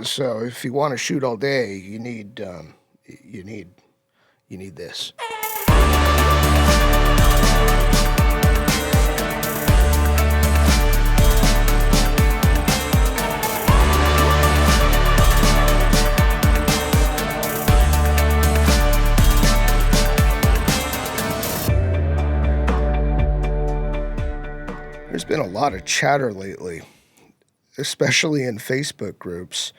So if you want to shoot all day, you need this. There's been a lot of chatter lately, especially in Facebook groups,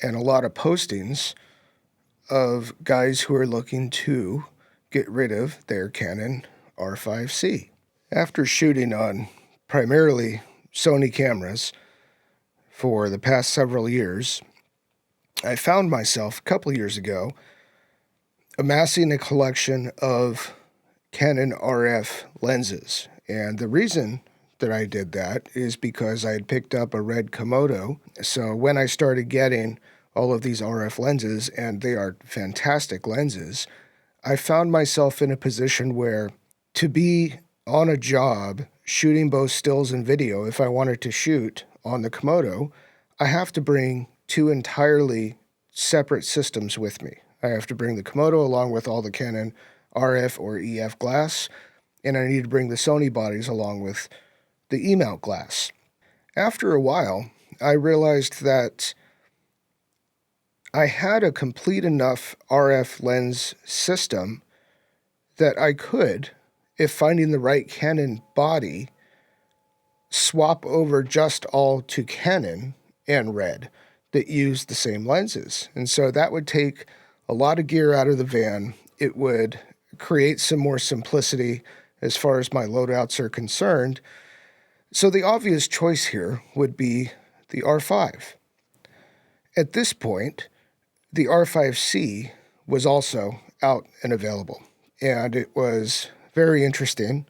and a lot of postings of guys who are looking to get rid of their Canon R5C. After shooting on primarily Sony cameras for the past several years, I found myself a couple years ago amassing a collection of Canon RF lenses. And the reason that I did that is because I had picked up a red Komodo. So when I started getting all of these RF lenses, and they are fantastic lenses, I found myself in a position where to be on a job shooting both stills and video, if I wanted to shoot on the Komodo, I have to bring two entirely separate systems with me. I have to bring the Komodo along with all the Canon RF or EF glass, and I need to bring the Sony bodies along with the E-mount glass. After a while, I realized that I had a complete enough RF lens system that I could, if finding the right Canon body, swap over just all to Canon and Red that use the same lenses. And so that would take a lot of gear out of the van. It would create some more simplicity as far as my loadouts are concerned. So the obvious choice here would be the R5. At this point, the R5C was also out and available, and it was very interesting.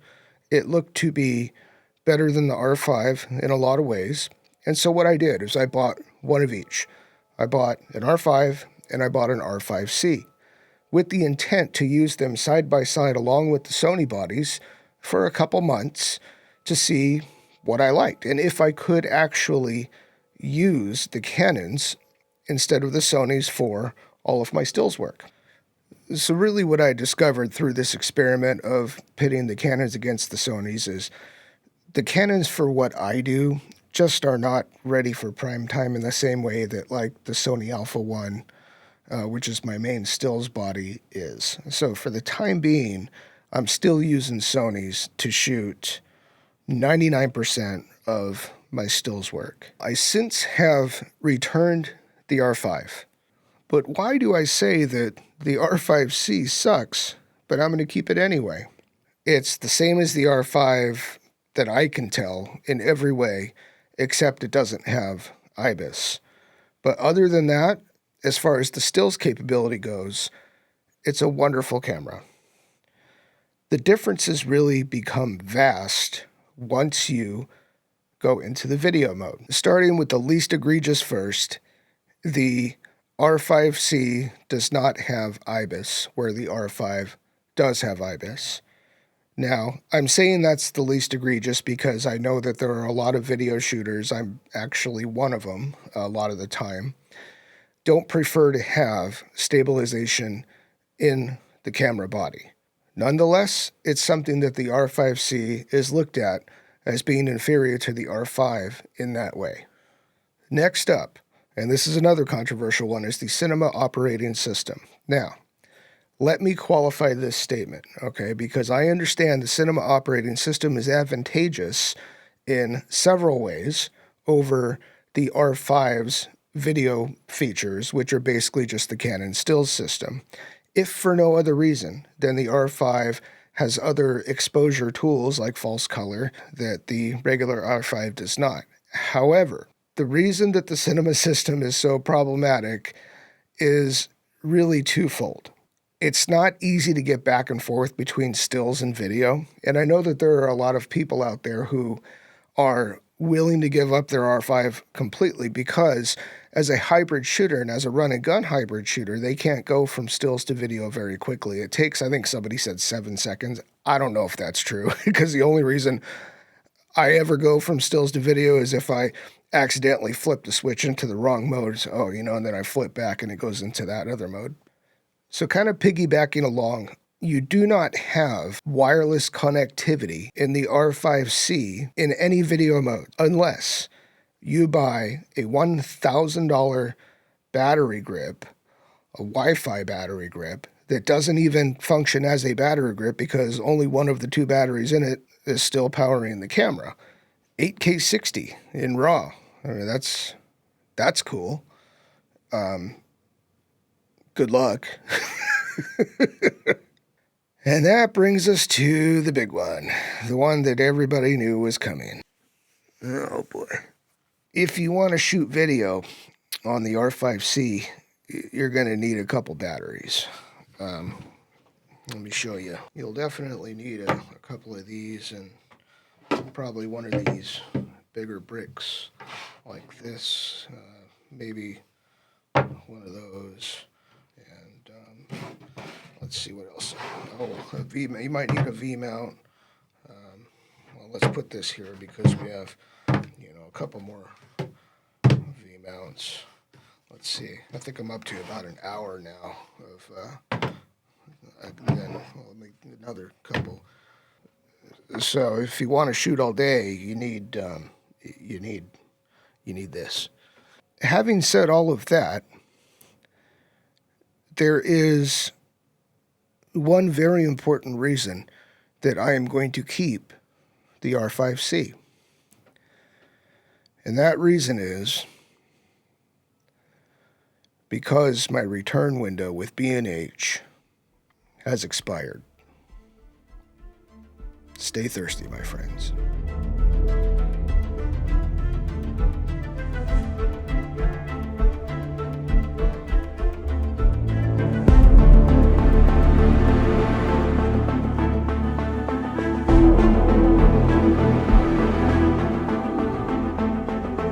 It looked to be better than the R5 in a lot of ways, and so what I did is I bought one of each. I bought an R5 and I bought an R5C with the intent to use them side by side along with the Sony bodies for a couple months to see what I liked, and if I could actually use the Canons instead of the Sonys for all of my stills work. So really what I discovered through this experiment of pitting the Canons against the Sonys is the Canons, for what I do, just are not ready for prime time in the same way that like the Sony Alpha 1, which is my main stills body, is. So for the time being, I'm still using Sonys to shoot 99% of my stills work. I since have returned the R5. But why do I say that the R5C sucks, but I'm going to keep it anyway? It's the same as the R5 that I can tell in every way, except it doesn't have IBIS. But other than that, as far as the stills capability goes, it's a wonderful camera. The differences really become vast once you go into the video mode. Starting with the least egregious first, the R5C does not have IBIS, where the R5 does have IBIS. Now, I'm saying that's the least egregious because I know that there are a lot of video shooters, I'm actually one of them a lot of the time, don't prefer to have stabilization in the camera body. Nonetheless, it's something that the R5C is looked at as being inferior to the R5 in that way. Next up, and this is another controversial one, is the cinema operating system. Now, let me qualify this statement, okay, because I understand the cinema operating system is advantageous in several ways over the R5's video features, which are basically just the Canon stills system, if for no other reason than the R5 has other exposure tools like false color that the regular R5 does not. However, the reason that the cinema system is so problematic is really twofold. It's not easy to get back and forth between stills and video, and I know that there are a lot of people out there who are willing to give up their R5 completely because as a hybrid shooter and as a run and gun hybrid shooter, they can't go from stills to video very quickly. It takes, I think somebody said 7 seconds. I don't know if that's true because the only reason I ever go from stills to video is if I accidentally flip the switch into the wrong mode. So, oh, and then I flip back and it goes into that other mode. So kind of piggybacking along, you do not have wireless connectivity in the R5C in any video mode unless you buy a $1,000 battery grip, a Wi-Fi battery grip that doesn't even function as a battery grip because only one of the two batteries in it is still powering the camera. 8K 60 in RAW. I mean, that's cool. Good luck. And that brings us to the big one, the one that everybody knew was coming. Oh boy. If you want to shoot video on the R5C, you're going to need a couple batteries. Let me show you. You'll definitely need a couple of these and probably one of these bigger bricks like this, maybe one of those. And let's see what else. Oh, a V mount. You might need a V mount. Well, let's put this here because we have, a couple more V mounts. Let's see. I think I'm up to about an hour now of. Then I'll make another couple. So if you want to shoot all day, you need this. Having said all of that, there is one very important reason that I am going to keep the R5C. And that reason is because my return window with B&H has expired. Stay thirsty, my friends.